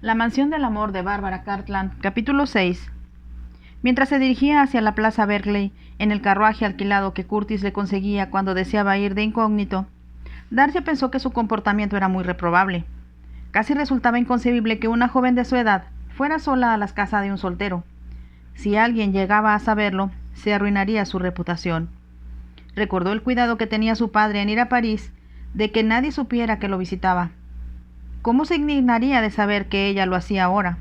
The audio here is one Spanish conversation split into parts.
La mansión del amor de Bárbara Cartland, capítulo 6. Mientras se dirigía hacia la Plaza Berkeley, en el carruaje alquilado que Curtis le conseguía cuando deseaba ir de incógnito, Darcy pensó que su comportamiento era muy reprobable. Casi resultaba inconcebible que una joven de su edad fuera sola a la casa de un soltero. Si alguien llegaba a saberlo, se arruinaría su reputación. Recordó el cuidado que tenía su padre en ir a París, de que nadie supiera que lo visitaba. ¿Cómo se indignaría de saber que ella lo hacía ahora?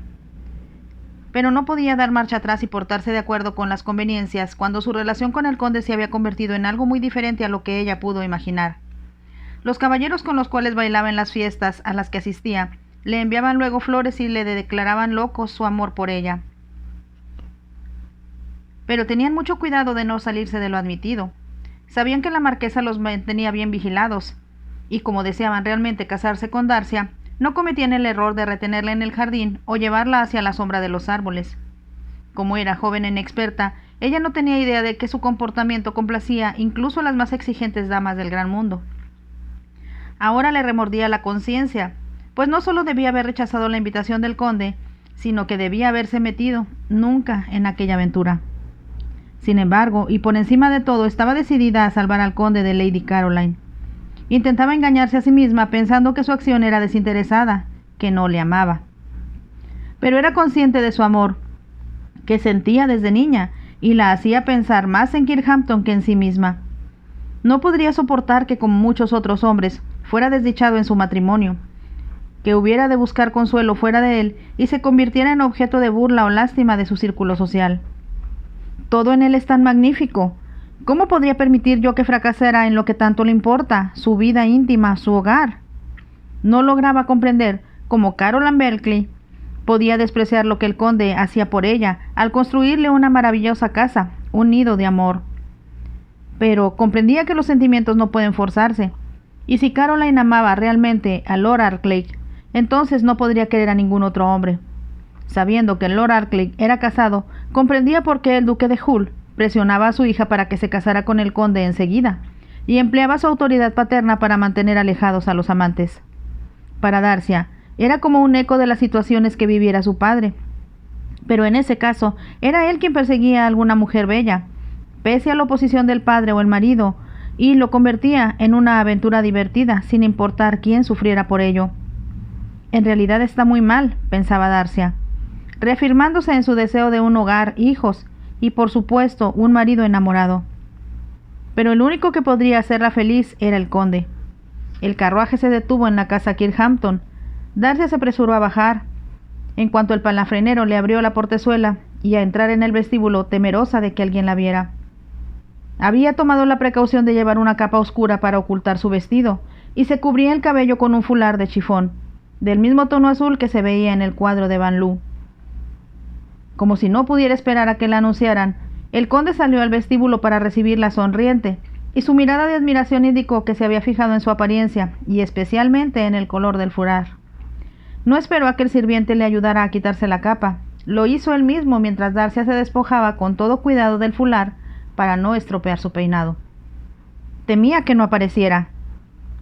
Pero no podía dar marcha atrás y portarse de acuerdo con las conveniencias cuando su relación con el conde se había convertido en algo muy diferente a lo que ella pudo imaginar. Los caballeros con los cuales bailaba en las fiestas a las que asistía le enviaban luego flores y le declaraban loco su amor por ella. Pero tenían mucho cuidado de no salirse de lo admitido. Sabían que la marquesa los mantenía bien vigilados, y como deseaban realmente casarse con Darcia, no cometían el error de retenerla en el jardín o llevarla hacia la sombra de los árboles. Como era joven e inexperta, ella no tenía idea de que su comportamiento complacía incluso a las más exigentes damas del gran mundo. Ahora le remordía la conciencia, pues no solo debía haber rechazado la invitación del conde, sino que debía haberse metido nunca en aquella aventura. Sin embargo, y por encima de todo, estaba decidida a salvar al conde de Lady Caroline. Intentaba engañarse a sí misma pensando que su acción era desinteresada, que no le amaba. Pero era consciente de su amor, que sentía desde niña, y la hacía pensar más en Kirkhampton que en sí misma. No podría soportar que, como muchos otros hombres, fuera desdichado en su matrimonio, que hubiera de buscar consuelo fuera de él y se convirtiera en objeto de burla o lástima de su círculo social. Todo en él es tan magnífico. ¿Cómo podría permitir yo que fracasara en lo que tanto le importa, su vida íntima, su hogar? No lograba comprender cómo Caroline Berkeley podía despreciar lo que el conde hacía por ella al construirle una maravillosa casa, un nido de amor. Pero comprendía que los sentimientos no pueden forzarse, y si Caroline amaba realmente a Lord Arclay, entonces no podría querer a ningún otro hombre. Sabiendo que Lord Arclay era casado, comprendía por qué el duque de Hull presionaba a su hija para que se casara con el conde enseguida, y empleaba su autoridad paterna para mantener alejados a los amantes. Para Darcia, era como un eco de las situaciones que viviera su padre. Pero en ese caso, era él quien perseguía a alguna mujer bella, pese a la oposición del padre o el marido, y lo convertía en una aventura divertida, sin importar quién sufriera por ello. En realidad está muy mal, pensaba Darcia, reafirmándose en su deseo de un hogar, hijos, y por supuesto un marido enamorado. Pero el único que podría hacerla feliz era el conde. El carruaje se detuvo en la casa Kirkhampton. Darcia se apresuró a bajar, en cuanto el palafrenero le abrió la portezuela, y a entrar en el vestíbulo temerosa de que alguien la viera. Había tomado la precaución de llevar una capa oscura para ocultar su vestido, y se cubría el cabello con un fular de chifón, del mismo tono azul que se veía en el cuadro de Van Loo. Como si no pudiera esperar a que la anunciaran, el conde salió al vestíbulo para recibirla sonriente, y su mirada de admiración indicó que se había fijado en su apariencia, y especialmente en el color del fular. No esperó a que el sirviente le ayudara a quitarse la capa. Lo hizo él mismo mientras Darcia se despojaba con todo cuidado del fular para no estropear su peinado. Temía que no apareciera.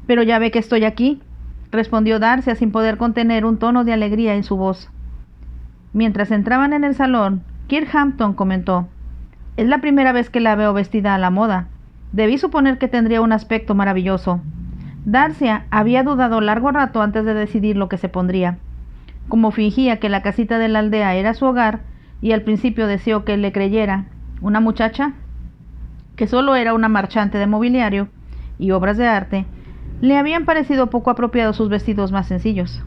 «Pero ya ve que estoy aquí», respondió Darcia sin poder contener un tono de alegría en su voz. Mientras entraban en el salón, Kirkhampton comentó: «Es la primera vez que la veo vestida a la moda. Debí suponer que tendría un aspecto maravilloso». Darcia había dudado largo rato antes de decidir lo que se pondría. Como fingía que la casita de la aldea era su hogar, y al principio deseó que le creyera, una muchacha que solo era una marchante de mobiliario y obras de arte, le habían parecido poco apropiados sus vestidos más sencillos.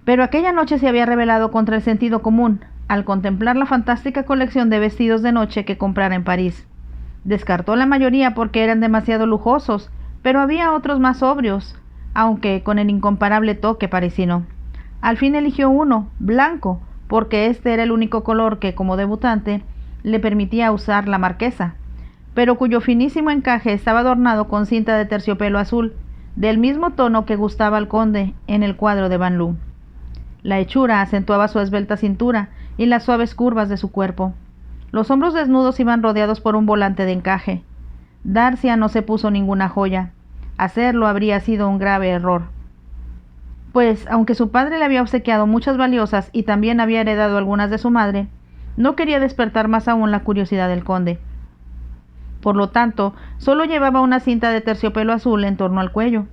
Pero aquella noche se había rebelado contra el sentido común al contemplar la fantástica colección de vestidos de noche que comprara en París. Descartó la mayoría porque eran demasiado lujosos, pero había otros más sobrios, aunque con el incomparable toque parisino. Al fin eligió uno, blanco, porque este era el único color que, como debutante, le permitía usar la marquesa, pero cuyo finísimo encaje estaba adornado con cinta de terciopelo azul, del mismo tono que gustaba al conde en el cuadro de Van Loo. La hechura acentuaba su esbelta cintura y las suaves curvas de su cuerpo. Los hombros desnudos iban rodeados por un volante de encaje. Darcia no se puso ninguna joya. Hacerlo habría sido un grave error. pues, aunque su padre le había obsequiado muchas valiosas y también había heredado algunas de su madre, no quería despertar más aún la curiosidad del conde. Por lo tanto, solo llevaba una cinta de terciopelo azul en torno al cuello,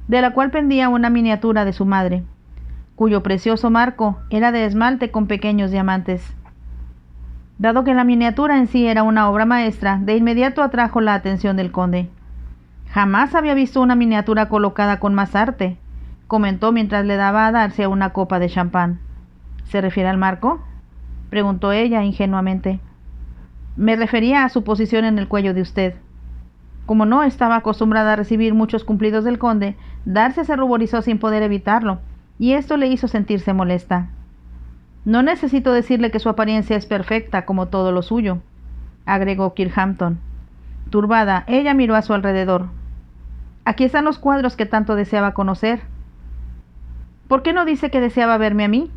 de la cual pendía una miniatura de su madre, cuyo precioso marco era de esmalte con pequeños diamantes. Dado que la miniatura en sí era una obra maestra, de inmediato atrajo la atención del conde. Jamás había visto una miniatura colocada con más arte, comentó mientras le daba a Darcy una copa de champán. ¿Se refiere al marco?, preguntó ella ingenuamente. Me refería a su posición en el cuello de usted. Como no estaba acostumbrada a recibir muchos cumplidos del conde, Darcy se ruborizó sin poder evitarlo, y esto le hizo sentirse molesta. No necesito decirle que su apariencia es perfecta como todo lo suyo, agregó Kirkhampton. Turbada, ella miró a su alrededor. Aquí están los cuadros que tanto deseaba conocer. ¿Por qué no dice que deseaba verme a mí?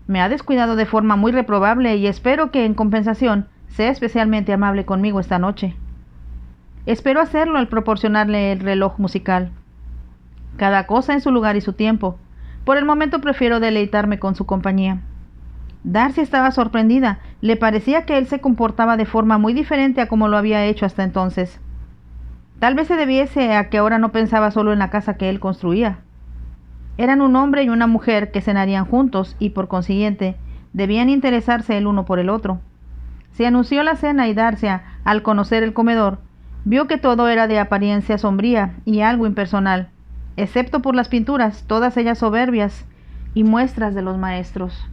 Me ha descuidado de forma muy reprobable y espero que, en compensación, sea especialmente amable conmigo esta noche. Espero hacerlo al proporcionarle el reloj musical. Cada cosa en su lugar y su tiempo. Por el momento prefiero deleitarme con su compañía. Darcy estaba sorprendida. Le parecía que él se comportaba de forma muy diferente a como lo había hecho hasta entonces. Tal vez se debiese a que ahora no pensaba solo en la casa que él construía. Eran un hombre y una mujer que cenarían juntos y, por consiguiente, debían interesarse el uno por el otro. Se anunció la cena y Darcy, al conocer el comedor, vio que todo era de apariencia sombría y algo impersonal, excepto por las pinturas, todas ellas soberbias y muestras de los maestros.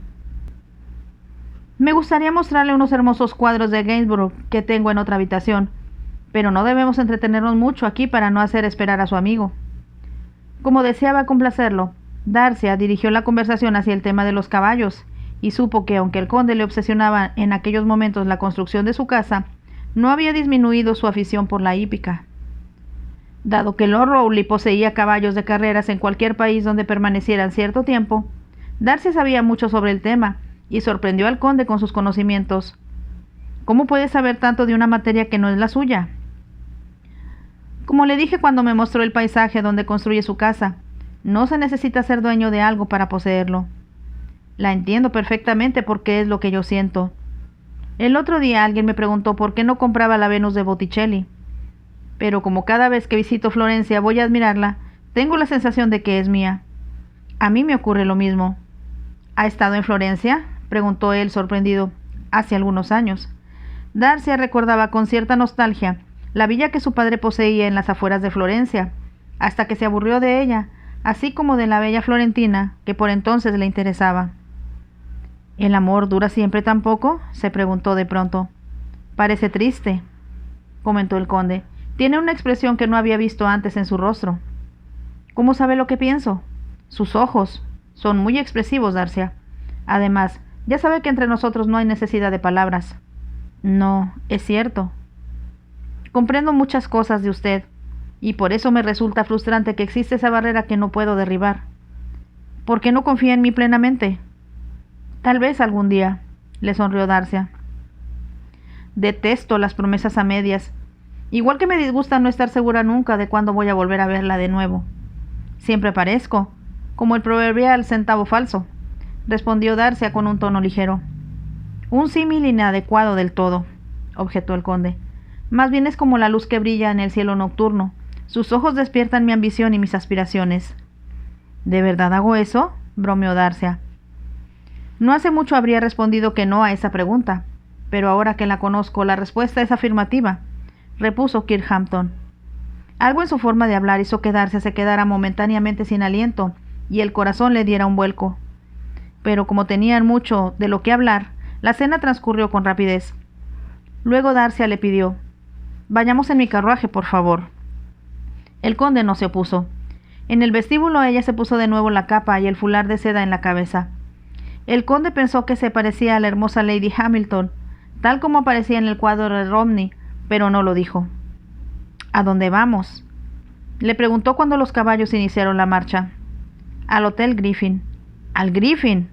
Me gustaría mostrarle unos hermosos cuadros de Gainsborough que tengo en otra habitación, pero no debemos entretenernos mucho aquí para no hacer esperar a su amigo. Como deseaba complacerlo, Darcy dirigió la conversación hacia el tema de los caballos, y supo que, aunque el conde le obsesionaba en aquellos momentos la construcción de su casa, no había disminuido su afición por la hípica. Dado que Lord Rowley poseía caballos de carreras en cualquier país donde permanecieran cierto tiempo, Darcy sabía mucho sobre el tema, y sorprendió al conde con sus conocimientos. ¿Cómo puede saber tanto de una materia que no es la suya? Como le dije cuando me mostró el paisaje donde construye su casa, no se necesita ser dueño de algo para poseerlo. La entiendo perfectamente porque es lo que yo siento. El otro día alguien me preguntó por qué no compraba la Venus de Botticelli, pero como cada vez que visito Florencia voy a admirarla, tengo la sensación de que es mía. A mí me ocurre lo mismo. ¿Ha estado en Florencia?, preguntó él sorprendido. Hace algunos años. Darcy recordaba con cierta nostalgia la villa que su padre poseía en las afueras de Florencia, hasta que se aburrió de ella, así como de la bella Florentina, que por entonces le interesaba. ¿El amor dura siempre tan poco?, se preguntó de pronto. Parece triste, comentó el conde. Tiene una expresión que no había visto antes en su rostro. ¿Cómo sabe lo que pienso? Sus ojos son muy expresivos, Darcy. Además, ya sabe que entre nosotros no hay necesidad de palabras. No, es cierto. Comprendo muchas cosas de usted, y por eso me resulta frustrante que existe esa barrera que no puedo derribar. ¿Por qué no confía en mí plenamente? Tal vez algún día, le sonrió Darcy. Detesto las promesas a medias, igual que me disgusta no estar segura nunca de cuándo voy a volver a verla de nuevo. Siempre parezco como el proverbial centavo falso, respondió Darcy con un tono ligero. Un símil inadecuado del todo, objetó el conde. Más bien es como la luz que brilla en el cielo nocturno. Sus ojos despiertan mi ambición y mis aspiraciones. ¿De verdad hago eso?, bromeó Darcy. No hace mucho habría respondido que no a esa pregunta, pero ahora que la conozco, la respuesta es afirmativa, repuso Kirkhampton. Algo en su forma de hablar hizo que Darcy se quedara momentáneamente sin aliento y el corazón le diera un vuelco. Pero como tenían mucho de lo que hablar, la cena transcurrió con rapidez. Luego Darcy le pidió: «Vayamos en mi carruaje, por favor». El conde no se opuso. En el vestíbulo ella se puso de nuevo la capa y el fular de seda en la cabeza. El conde pensó que se parecía a la hermosa Lady Hamilton, tal como aparecía en el cuadro de Romney, pero no lo dijo. «¿A dónde vamos?», le preguntó cuando los caballos iniciaron la marcha. «Al Hotel Griffin». «¿Al Griffin?»,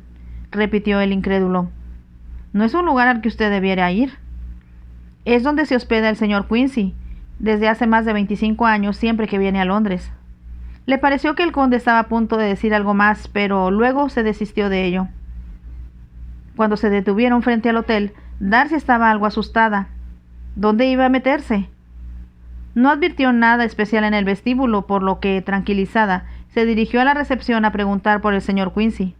repitió el incrédulo. «¿No es un lugar al que usted debiera ir?». «Es donde se hospeda el señor Quincy, desde hace más de 25 años, siempre que viene a Londres». Le pareció que el conde estaba a punto de decir algo más, pero luego se desistió de ello. Cuando se detuvieron frente al hotel, Darcy estaba algo asustada. ¿Dónde iba a meterse? No advirtió nada especial en el vestíbulo, por lo que, tranquilizada, se dirigió a la recepción a preguntar por el señor Quincy.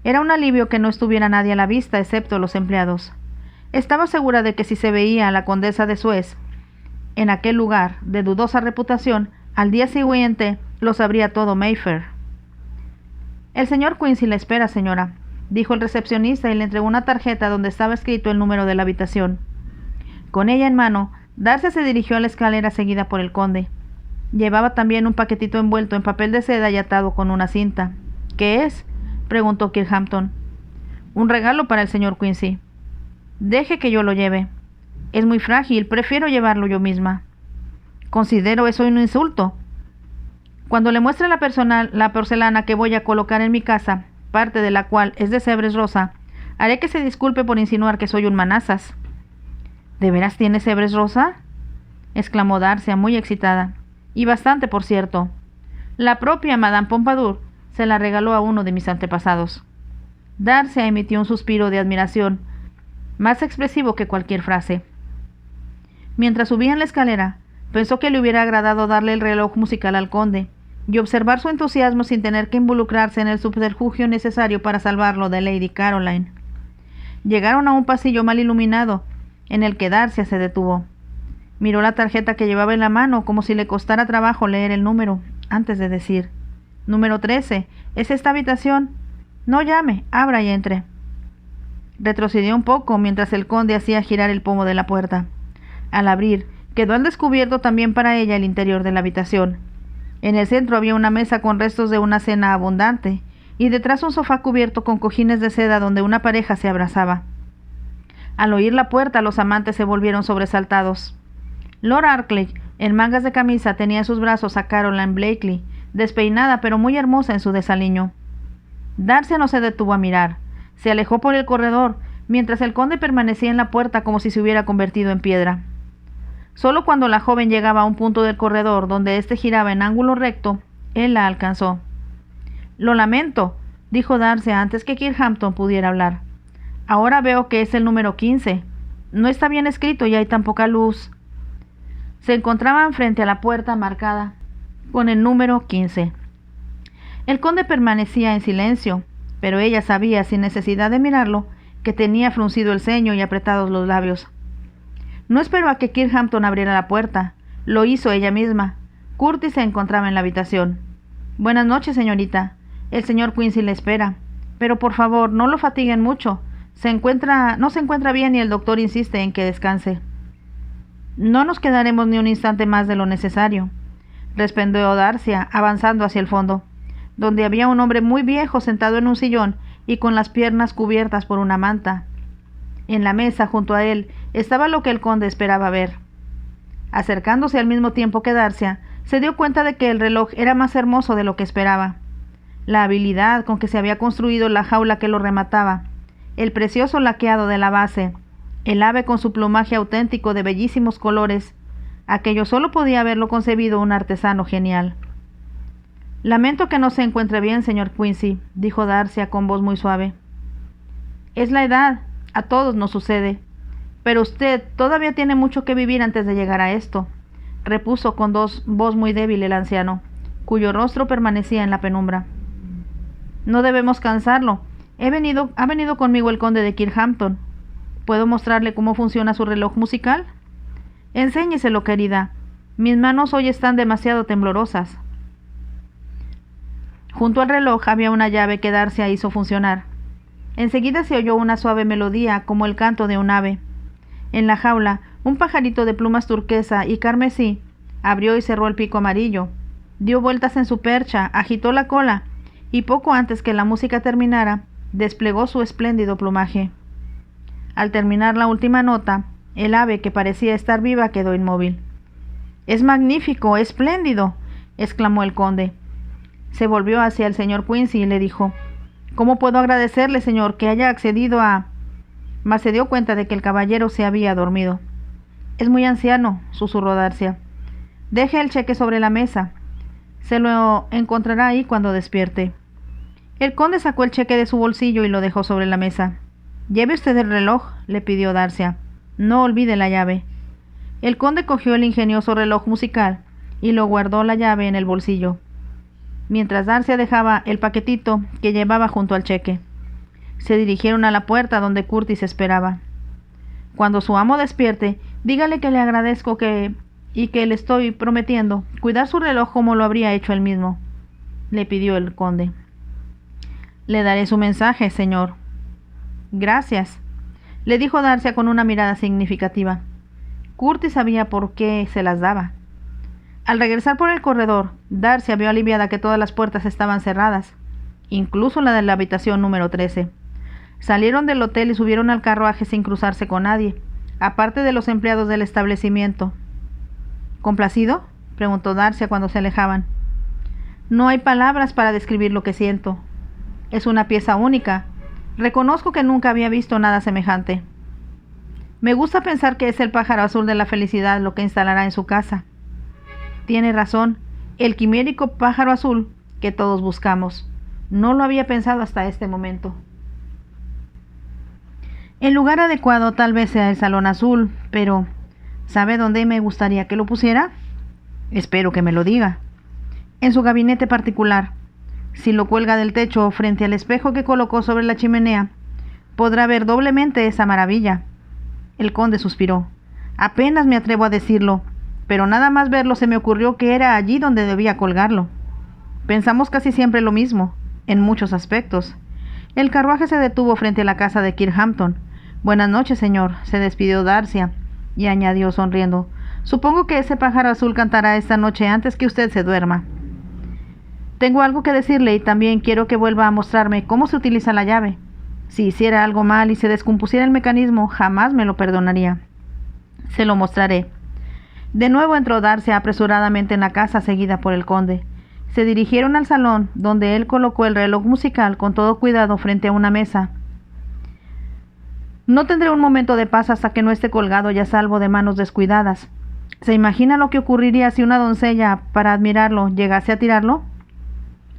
Era un alivio que no estuviera nadie a la vista, excepto los empleados. Estaba segura de que si se veía a la condesa de Suez en aquel lugar de dudosa reputación, al día siguiente lo sabría todo Mayfair. El señor Quincy la espera, señora, dijo el recepcionista y le entregó una tarjeta donde estaba escrito el número de la habitación. Con ella en mano, Darcy se dirigió a la escalera seguida por el conde. Llevaba también un paquetito envuelto en papel de seda y atado con una cinta. ¿Qué es?, preguntó Kirkhampton. Un regalo para el señor Quincy. Deje que yo lo lleve. Es muy frágil, prefiero llevarlo yo misma. Considero eso un insulto. Cuando le muestre la porcelana que voy a colocar en mi casa, parte de la cual es de cebres rosa, haré que se disculpe por insinuar que soy un manazas. ¿De veras tiene cebres rosa?, exclamó Darcy, muy excitada. Y bastante, por cierto. La propia Madame Pompadour se la regaló a uno de mis antepasados. Darcy emitió un suspiro de admiración, más expresivo que cualquier frase. Mientras subían la escalera, pensó que le hubiera agradado darle el reloj musical al conde y observar su entusiasmo sin tener que involucrarse en el subterfugio necesario para salvarlo de Lady Caroline. Llegaron a un pasillo mal iluminado, en el que Darcy se detuvo. Miró la tarjeta que llevaba en la mano, como si le costara trabajo leer el número, antes de decir: «Número 13, ¿es esta habitación? No llame, abra y entre». Retrocedió un poco mientras el conde hacía girar el pomo de la puerta. Al abrir, quedó al descubierto también para ella el interior de la habitación. En el centro había una mesa con restos de una cena abundante, y detrás un sofá cubierto con cojines de seda donde una pareja se abrazaba. Al oír la puerta, los amantes se volvieron sobresaltados. Lord Arkley, en mangas de camisa, tenía en sus brazos a Caroline Blakely, despeinada pero muy hermosa en su desaliño. Darcy no se detuvo a mirar. Se alejó por el corredor, mientras el conde permanecía en la puerta como si se hubiera convertido en piedra. Solo cuando la joven llegaba a un punto del corredor donde éste giraba en ángulo recto, él la alcanzó. «Lo lamento», dijo Darcy antes que Kirkhampton pudiera hablar. «Ahora veo que es el número 15. No está bien escrito y hay tan poca luz». Se encontraban frente a la puerta marcada con el número 15. El conde permanecía en silencio, pero ella sabía, sin necesidad de mirarlo, que tenía fruncido el ceño y apretados los labios. No esperó a que Kirkhampton abriera la puerta. Lo hizo ella misma. Curtis se encontraba en la habitación. «Buenas noches, señorita. El señor Quincy le espera. Pero por favor, no lo fatiguen mucho. No se encuentra bien y el doctor insiste en que descanse». «No nos quedaremos ni un instante más de lo necesario», respondió Darcy, avanzando hacia el fondo, donde había un hombre muy viejo sentado en un sillón y con las piernas cubiertas por una manta. En la mesa, junto a él, estaba lo que el conde esperaba ver. Acercándose al mismo tiempo que Darcy, se dio cuenta de que el reloj era más hermoso de lo que esperaba. La habilidad con que se había construido la jaula que lo remataba, el precioso laqueado de la base, el ave con su plumaje auténtico de bellísimos colores, aquello solo podía haberlo concebido un artesano genial. «Lamento que no se encuentre bien, señor Quincy», dijo Darcy con voz muy suave. «Es la edad, a todos nos sucede. Pero usted todavía tiene mucho que vivir antes de llegar a esto», repuso con voz muy débil el anciano, cuyo rostro permanecía en la penumbra. «No debemos cansarlo. Ha venido conmigo el conde de Kirkhampton. ¿Puedo mostrarle cómo funciona su reloj musical?» «Enséñeselo, querida. Mis manos hoy están demasiado temblorosas». Junto al reloj había una llave que Darcy hizo funcionar. Enseguida se oyó una suave melodía, como el canto de un ave. En la jaula, un pajarito de plumas turquesa y carmesí abrió y cerró el pico amarillo, dio vueltas en su percha, agitó la cola, y poco antes que la música terminara, desplegó su espléndido plumaje. Al terminar la última nota, el ave, que parecía estar viva, quedó inmóvil. «Es magnífico, espléndido», exclamó el conde. Se volvió hacia el señor Quincy y le dijo: «¿Cómo puedo agradecerle, señor, que haya accedido a...?» Mas se dio cuenta de que el caballero se había dormido. «Es muy anciano», susurró Darcy. «Deje el cheque sobre la mesa. Se lo encontrará ahí cuando despierte. El conde sacó el cheque de su bolsillo y lo dejó sobre la mesa. «Lleve usted el reloj», le pidió Darcia. «No olvide la llave». El conde cogió el ingenioso reloj musical y lo guardó la llave en el bolsillo, mientras Darcia dejaba el paquetito que llevaba junto al cheque. Se dirigieron a la puerta donde Curtis esperaba. «Cuando su amo despierte, dígale que le agradezco y que le estoy prometiendo cuidar su reloj como lo habría hecho él mismo», le pidió el conde. «Le daré su mensaje, señor». «Gracias», le dijo Darcia con una mirada significativa. Curtis sabía por qué se las daba. Al regresar por el corredor, Darcia vio aliviada que todas las puertas estaban cerradas, incluso la de la habitación número 13. Salieron del hotel y subieron al carruaje sin cruzarse con nadie, aparte de los empleados del establecimiento. «¿Complacido?», preguntó Darcia cuando se alejaban. «No hay palabras para describir lo que siento. Es una pieza única. Reconozco que nunca había visto nada semejante. Me gusta pensar que es el pájaro azul de la felicidad lo que instalará en su casa. Tiene razón, el quimérico pájaro azul que todos buscamos. No lo había pensado hasta este momento». El lugar adecuado tal vez sea el salón azul, pero ¿sabe dónde me gustaría que lo pusiera? Espero que me lo diga. En su gabinete particular. Si lo cuelga del techo frente al espejo que colocó sobre la chimenea, podrá ver doblemente esa maravilla. El conde suspiró. Apenas me atrevo a decirlo, pero nada más verlo se me ocurrió que era allí donde debía colgarlo. Pensamos casi siempre lo mismo, en muchos aspectos. El carruaje se detuvo frente a la casa de Kirkhampton. «Buenas noches, señor», se despidió Darcia, y añadió sonriendo. «Supongo que ese pájaro azul cantará esta noche antes que usted se duerma. Tengo algo que decirle y también quiero que vuelva a mostrarme cómo se utiliza la llave. Si hiciera algo mal y se descompusiera el mecanismo, jamás me lo perdonaría. Se lo mostraré». De nuevo entró Darcia apresuradamente en la casa, seguida por el conde. Se dirigieron al salón, donde él colocó el reloj musical con todo cuidado frente a una mesa. «No tendré un momento de paz hasta que no esté colgado y a salvo de manos descuidadas. ¿Se imagina lo que ocurriría si una doncella, para admirarlo, llegase a tirarlo?»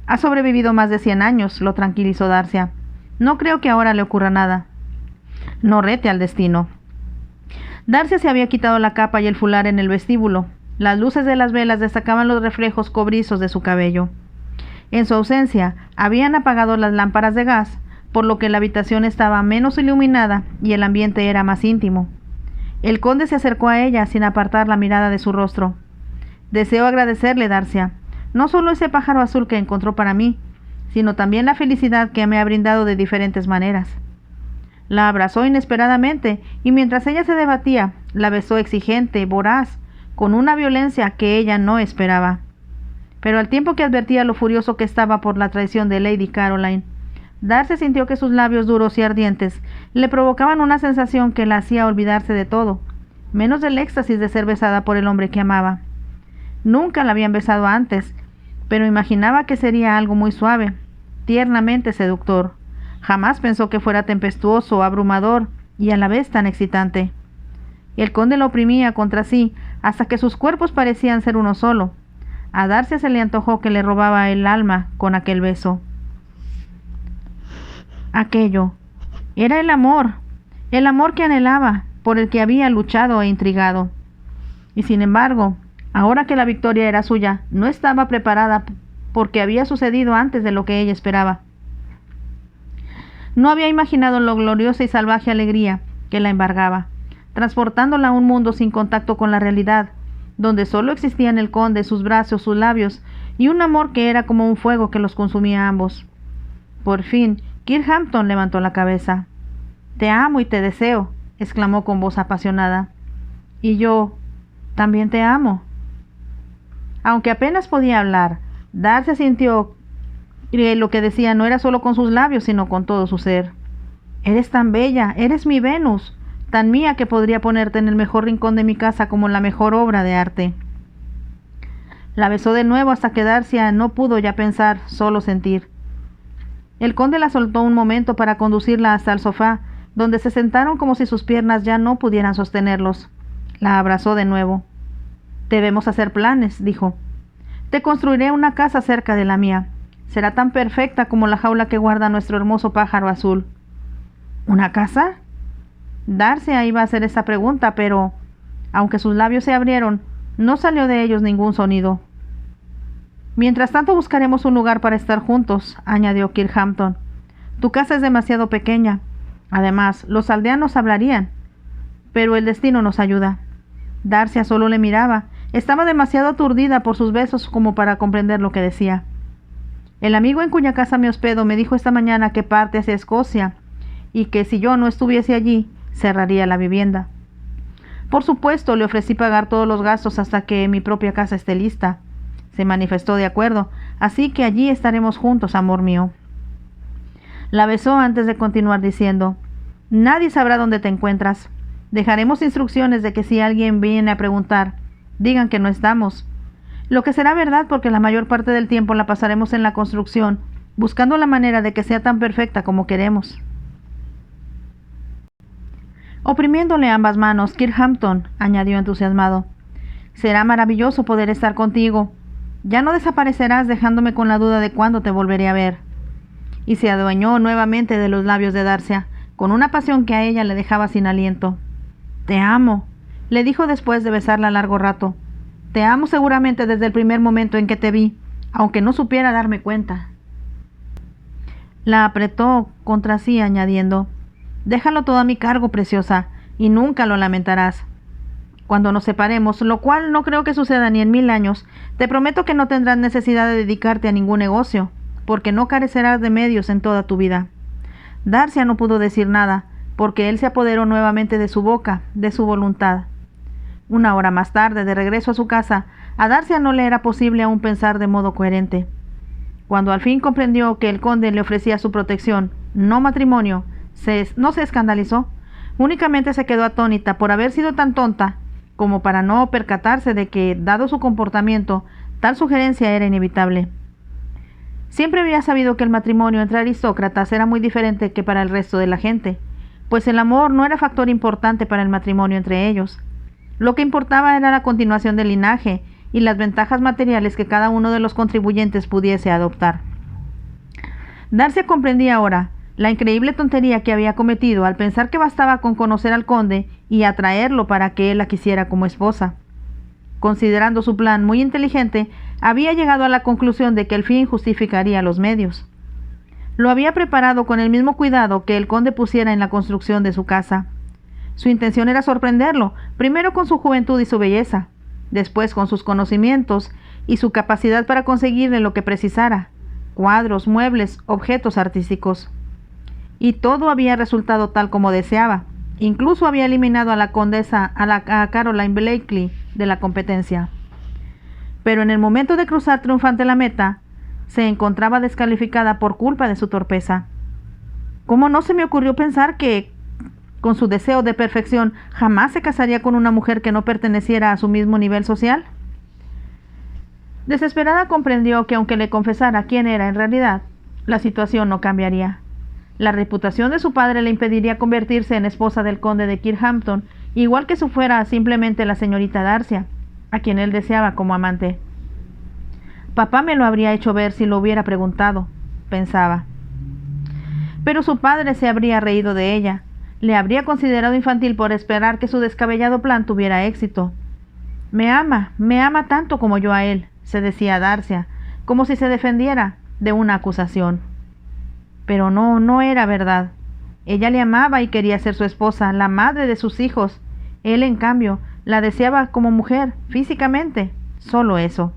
«Ha sobrevivido más de 100 años», lo tranquilizó Darcia. «No creo que ahora le ocurra nada». «No rete al destino». Darcia se había quitado la capa y el fular en el vestíbulo. Las luces de las velas destacaban los reflejos cobrizos de su cabello. En su ausencia, habían apagado las lámparas de gas, por lo que la habitación estaba menos iluminada y el ambiente era más íntimo. El conde se acercó a ella sin apartar la mirada de su rostro. «Deseo agradecerle, Darcia, no solo ese pájaro azul que encontró para mí, sino también la felicidad que me ha brindado de diferentes maneras». La abrazó inesperadamente y mientras ella se debatía, la besó exigente, voraz, con una violencia que ella no esperaba. Pero al tiempo que advertía lo furioso que estaba por la traición de Lady Caroline, Darcy sintió que sus labios duros y ardientes le provocaban una sensación que la hacía olvidarse de todo, menos del éxtasis de ser besada por el hombre que amaba. Nunca la habían besado antes, pero imaginaba que sería algo muy suave, tiernamente seductor. Jamás pensó que fuera tempestuoso, abrumador y a la vez tan excitante. El conde lo oprimía contra sí hasta que sus cuerpos parecían ser uno solo. A Darcy se le antojó que le robaba el alma con aquel beso. Aquello era el amor que anhelaba, por el que había luchado e intrigado. Y sin embargo, ahora que la victoria era suya, no estaba preparada porque había sucedido antes de lo que ella esperaba. No había imaginado la gloriosa y salvaje alegría que la embargaba, transportándola a un mundo sin contacto con la realidad, donde solo existían el conde, sus brazos, sus labios, y un amor que era como un fuego que los consumía a ambos. Por fin, Kirkhampton levantó la cabeza. «Te amo y te deseo», exclamó con voz apasionada. «Y yo también te amo». Aunque apenas podía hablar, Darcy sintió que lo que decía no era solo con sus labios, sino con todo su ser. «Eres tan bella, eres mi Venus, tan mía que podría ponerte en el mejor rincón de mi casa como la mejor obra de arte». La besó de nuevo hasta que Darcy no pudo ya pensar, solo sentir. El conde la soltó un momento para conducirla hasta el sofá, donde se sentaron como si sus piernas ya no pudieran sostenerlos. La abrazó de nuevo. «Debemos hacer planes», dijo. Te construiré una casa cerca de la mía. Será tan perfecta como la jaula que guarda nuestro hermoso pájaro azul. ¿Una casa? Darcy iba a hacer esta pregunta, pero, aunque sus labios se abrieron, no salió de ellos ningún sonido. Mientras tanto buscaremos un lugar para estar juntos, añadió Kirkhampton. Tu casa es demasiado pequeña. Además, los aldeanos hablarían. Pero el destino nos ayuda. Darcy solo le miraba. Estaba demasiado aturdida por sus besos como para comprender lo que decía. El amigo en cuya casa me hospedo me dijo esta mañana que parte hacia Escocia y que si yo no estuviese allí, cerraría la vivienda. Por supuesto, le ofrecí pagar todos los gastos hasta que mi propia casa esté lista. Se manifestó de acuerdo, así que allí estaremos juntos, amor mío. La besó antes de continuar diciendo: nadie sabrá dónde te encuentras. Dejaremos instrucciones de que si alguien viene a preguntar, digan que no estamos. Lo que será verdad porque la mayor parte del tiempo la pasaremos en la construcción, buscando la manera de que sea tan perfecta como queremos. Oprimiéndole ambas manos, Kirkhampton añadió entusiasmado: será maravilloso poder estar contigo. Ya no desaparecerás dejándome con la duda de cuándo te volveré a ver. Y se adueñó nuevamente de los labios de Darcy, con una pasión que a ella le dejaba sin aliento. Te amo, le dijo después de besarla largo rato. Te amo seguramente desde el primer momento en que te vi, aunque no supiera darme cuenta. La apretó contra sí, añadiendo: déjalo todo a mi cargo, preciosa, y nunca lo lamentarás. Cuando nos separemos, lo cual no creo que suceda ni en 1000 años, te prometo que no tendrás necesidad de dedicarte a ningún negocio, porque no carecerás de medios en toda tu vida. Darcy no pudo decir nada, porque él se apoderó nuevamente de su boca, de su voluntad. Una hora más tarde, de regreso a su casa, a Darcy no le era posible aún pensar de modo coherente. Cuando al fin comprendió que el conde le ofrecía su protección, no matrimonio, no se escandalizó, únicamente se quedó atónita por haber sido tan tonta como para no percatarse de que, dado su comportamiento, tal sugerencia era inevitable. Siempre había sabido que el matrimonio entre aristócratas era muy diferente que para el resto de la gente, pues el amor no era factor importante para el matrimonio entre ellos. Lo que importaba era la continuación del linaje y las ventajas materiales que cada uno de los contribuyentes pudiese adoptar. Darcy comprendía ahora la increíble tontería que había cometido al pensar que bastaba con conocer al conde y atraerlo para que él la quisiera como esposa. Considerando su plan muy inteligente, había llegado a la conclusión de que el fin justificaría los medios. Lo había preparado con el mismo cuidado que el conde pusiera en la construcción de su casa. Su intención era sorprenderlo, primero con su juventud y su belleza, después con sus conocimientos y su capacidad para conseguirle lo que precisara: cuadros, muebles, objetos artísticos. Y todo había resultado tal como deseaba. Incluso había eliminado a la condesa, a Caroline Blakely, de la competencia. Pero en el momento de cruzar triunfante la meta, se encontraba descalificada por culpa de su torpeza. ¿Cómo no se me ocurrió pensar que, con su deseo de perfección, jamás se casaría con una mujer que no perteneciera a su mismo nivel social? Desesperada comprendió que aunque le confesara quién era en realidad, la situación no cambiaría. La reputación de su padre le impediría convertirse en esposa del conde de Kirkhampton, igual que si fuera simplemente la señorita Darcy, a quien él deseaba como amante. Papá me lo habría hecho ver si lo hubiera preguntado, pensaba. Pero su padre se habría reído de ella, le habría considerado infantil por esperar que su descabellado plan tuviera éxito. Me ama tanto como yo a él, se decía Darcy, como si se defendiera de una acusación. Pero no era verdad. Ella le amaba y quería ser su esposa, la madre de sus hijos. Él, en cambio, la deseaba como mujer, físicamente, solo eso.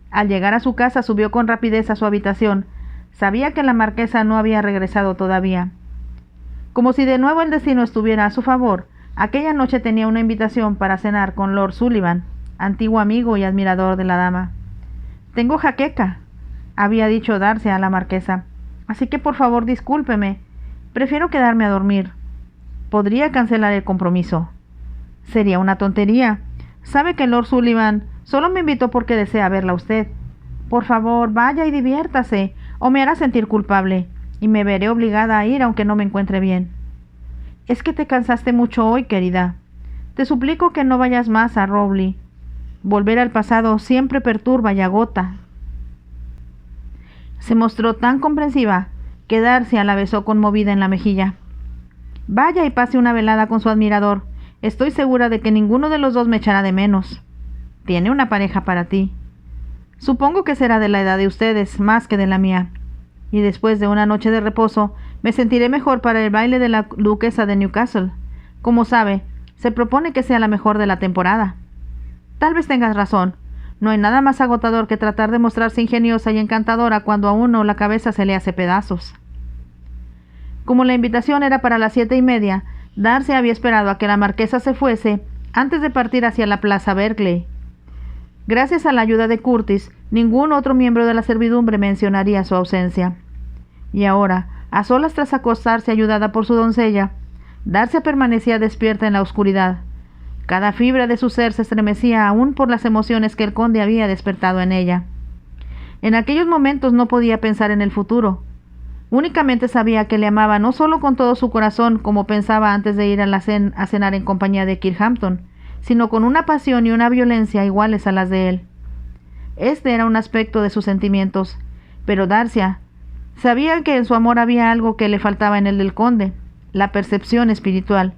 Al llegar a su casa subió con rapidez a su habitación. Sabía que la marquesa no había regresado todavía. Como si de nuevo el destino estuviera a su favor, aquella noche tenía una invitación para cenar con Lord Sullivan, antiguo amigo y admirador de la dama. «Tengo jaqueca», había dicho Darcy a la marquesa, «así que por favor discúlpeme. Prefiero quedarme a dormir. Podría cancelar el compromiso». «Sería una tontería. Sabe que Lord Sullivan solo me invitó porque desea verla a usted. Por favor, vaya y diviértase, o me hará sentir culpable, y me veré obligada a ir aunque no me encuentre bien». «Es que te cansaste mucho hoy, querida. Te suplico que no vayas más a Rowley». Volver al pasado siempre perturba y agota. Se mostró tan comprensiva que Darcia la besó conmovida en la mejilla. Vaya y pase una velada con su admirador. Estoy segura de que ninguno de los dos me echará de menos. Tiene una pareja para ti. Supongo que será de la edad de ustedes, más que de la mía. Y después de una noche de reposo, me sentiré mejor para el baile de la duquesa de Newcastle. Como sabe, se propone que sea la mejor de la temporada. Tal vez tengas razón. No hay nada más agotador que tratar de mostrarse ingeniosa y encantadora cuando a uno la cabeza se le hace pedazos. Como la invitación era para las 7:30, Darcy había esperado a que la marquesa se fuese antes de partir hacia la plaza Berkeley. Gracias a la ayuda de Curtis, ningún otro miembro de la servidumbre mencionaría su ausencia. Y ahora, a solas tras acostarse ayudada por su doncella, Darcy permanecía despierta en la oscuridad. Cada fibra de su ser se estremecía aún por las emociones que el conde había despertado en ella. En aquellos momentos no podía pensar en el futuro. Únicamente sabía que le amaba no solo con todo su corazón, como pensaba antes de ir a cenar en compañía de Kirkhampton, sino con una pasión y una violencia iguales a las de él. Este era un aspecto de sus sentimientos, pero Darcia sabía que en su amor había algo que le faltaba en el del conde, la percepción espiritual,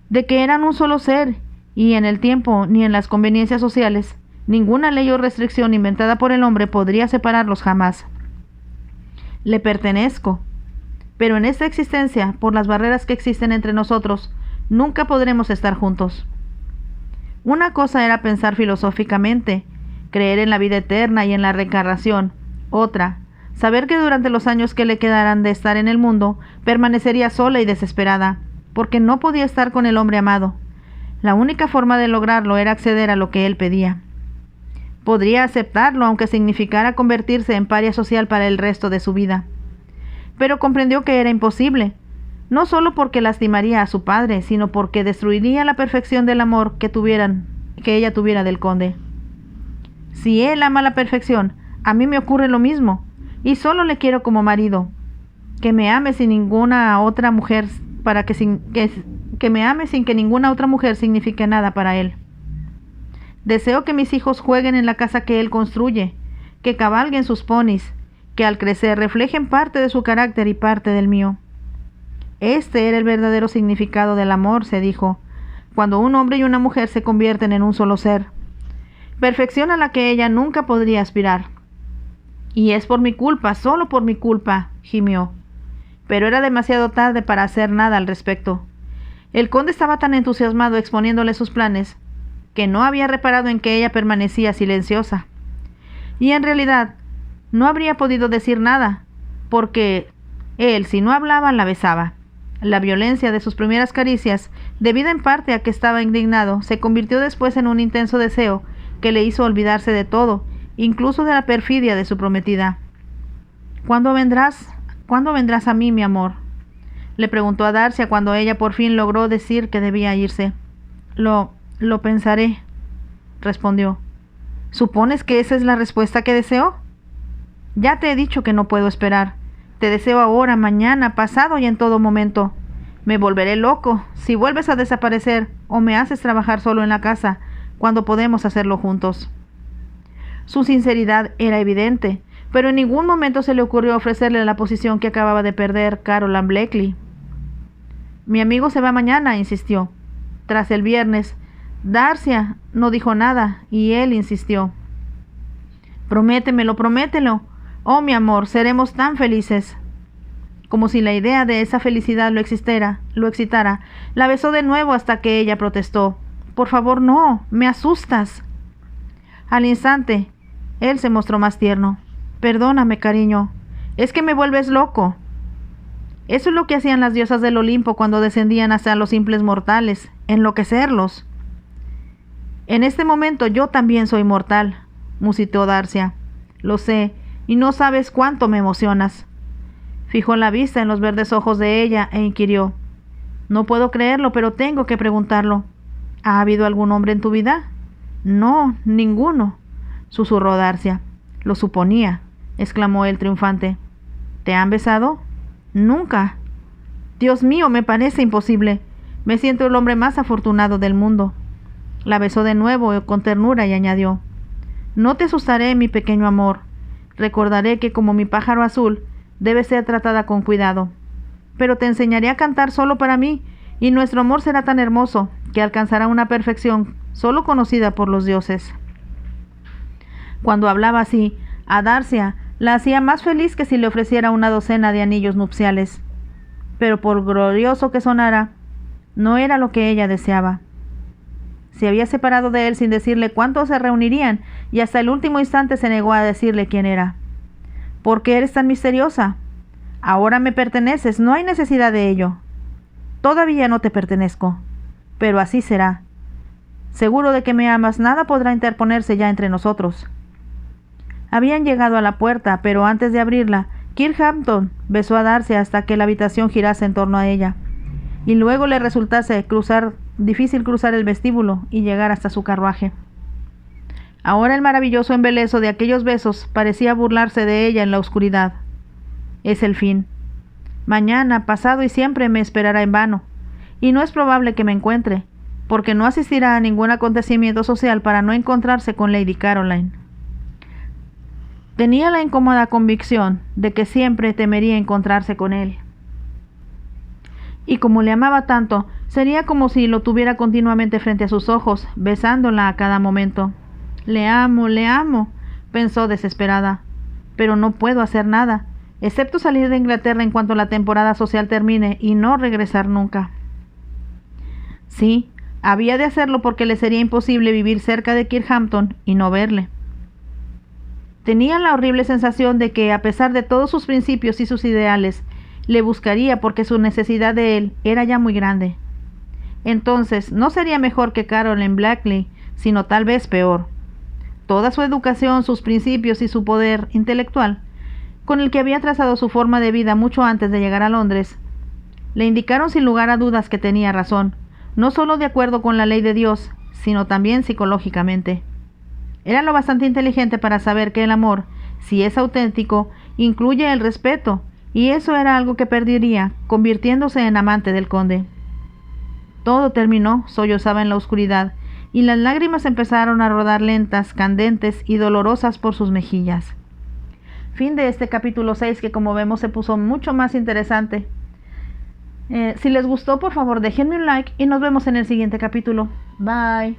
de que eran un solo ser, y en el tiempo ni en las conveniencias sociales, ninguna ley o restricción inventada por el hombre podría separarlos jamás. Le pertenezco, pero en esta existencia, por las barreras que existen entre nosotros, nunca podremos estar juntos. Una cosa era pensar filosóficamente, creer en la vida eterna y en la reencarnación. Otra, saber que durante los años que le quedaran de estar en el mundo, permanecería sola y desesperada, porque no podía estar con el hombre amado. La única forma de lograrlo era acceder a lo que él pedía. Podría aceptarlo, aunque significara convertirse en paria social para el resto de su vida. Pero comprendió que era imposible, no solo porque lastimaría a su padre, sino porque destruiría la perfección del amor que ella tuviera del conde. Si él ama la perfección, a mí me ocurre lo mismo, y solo le quiero como marido. Que me ame sin ninguna otra mujer, que me ame sin que ninguna otra mujer signifique nada para él. Deseo que mis hijos jueguen en la casa que él construye, que cabalguen sus ponis, que al crecer reflejen parte de su carácter y parte del mío. Este era el verdadero significado del amor, se dijo, cuando un hombre y una mujer se convierten en un solo ser. Perfección a la que ella nunca podría aspirar. Y es por mi culpa, solo por mi culpa, gimió. Pero era demasiado tarde para hacer nada al respecto. El conde estaba tan entusiasmado exponiéndole sus planes, que no había reparado en que ella permanecía silenciosa. Y en realidad, no habría podido decir nada, porque él, si no hablaba, la besaba. La violencia de sus primeras caricias, debida en parte a que estaba indignado, se convirtió después en un intenso deseo que le hizo olvidarse de todo, incluso de la perfidia de su prometida. ¿Cuándo vendrás a mí, mi amor?», le preguntó a Darcy cuando ella por fin logró decir que debía irse. Lo pensaré», respondió. «¿Supones que esa es la respuesta que deseo? Ya te he dicho que no puedo esperar. Te deseo ahora, mañana, pasado y en todo momento. Me volveré loco si vuelves a desaparecer o me haces trabajar solo en la casa, cuando podemos hacerlo juntos». Su sinceridad era evidente, pero en ningún momento se le ocurrió ofrecerle la posición que acababa de perder Caroline Blakely. «Mi amigo se va mañana», insistió. Tras el viernes, Darcia no dijo nada y él insistió. «Prométemelo, promételo. Oh, mi amor, seremos tan felices». Como si la idea de esa felicidad lo excitara, la besó de nuevo hasta que ella protestó. «Por favor, no, me asustas». Al instante, él se mostró más tierno. «Perdóname, cariño, es que me vuelves loco». Eso es lo que hacían las diosas del Olimpo cuando descendían hacia los simples mortales, enloquecerlos. «En este momento yo también soy mortal», musitó Darcia. «Lo sé, y no sabes cuánto me emocionas». Fijó la vista en los verdes ojos de ella e inquirió. «No puedo creerlo, pero tengo que preguntarlo. ¿Ha habido algún hombre en tu vida?» «No, ninguno», susurró Darcia. «Lo suponía», exclamó él triunfante. «¿Te han besado?» «Nunca». «Dios mío, me parece imposible. Me siento el hombre más afortunado del mundo». La besó de nuevo con ternura y añadió: «No te asustaré, mi pequeño amor. Recordaré que como mi pájaro azul, debe ser tratada con cuidado. Pero te enseñaré a cantar solo para mí, y nuestro amor será tan hermoso que alcanzará una perfección solo conocida por los dioses». Cuando hablaba así, a Darcia la hacía más feliz que si le ofreciera una docena de anillos nupciales. Pero por glorioso que sonara, no era lo que ella deseaba. Se había separado de él sin decirle cuánto se reunirían, y hasta el último instante se negó a decirle quién era. «¿Por qué eres tan misteriosa? Ahora me perteneces, no hay necesidad de ello». «Todavía no te pertenezco, pero así será. Seguro de que me amas, nada podrá interponerse ya entre nosotros». Habían llegado a la puerta, pero antes de abrirla, Kirkhampton besó a Darcy hasta que la habitación girase en torno a ella, y luego le resultase difícil cruzar el vestíbulo y llegar hasta su carruaje. Ahora el maravilloso embeleso de aquellos besos parecía burlarse de ella en la oscuridad. «Es el fin. Mañana, pasado y siempre me esperará en vano, y no es probable que me encuentre, porque no asistirá a ningún acontecimiento social para no encontrarse con Lady Caroline». Tenía la incómoda convicción de que siempre temería encontrarse con él. Y como le amaba tanto, sería como si lo tuviera continuamente frente a sus ojos, besándola a cada momento. Le amo, pensó desesperada, pero no puedo hacer nada, excepto salir de Inglaterra en cuanto la temporada social termine y no regresar nunca. Sí, había de hacerlo porque le sería imposible vivir cerca de Kirkhampton y no verle. Tenía la horrible sensación de que, a pesar de todos sus principios y sus ideales, le buscaría porque su necesidad de él era ya muy grande. Entonces, no sería mejor que Caroline Blackley, sino tal vez peor. Toda su educación, sus principios y su poder intelectual, con el que había trazado su forma de vida mucho antes de llegar a Londres, le indicaron sin lugar a dudas que tenía razón, no solo de acuerdo con la ley de Dios, sino también psicológicamente. Era lo bastante inteligente para saber que el amor, si es auténtico, incluye el respeto, y eso era algo que perdería, convirtiéndose en amante del conde. Todo terminó, sollozaba en la oscuridad, y las lágrimas empezaron a rodar lentas, candentes y dolorosas por sus mejillas. Fin de este capítulo 6, que como vemos se puso mucho más interesante. Si les gustó, por favor déjenme un like y nos vemos en el siguiente capítulo. Bye.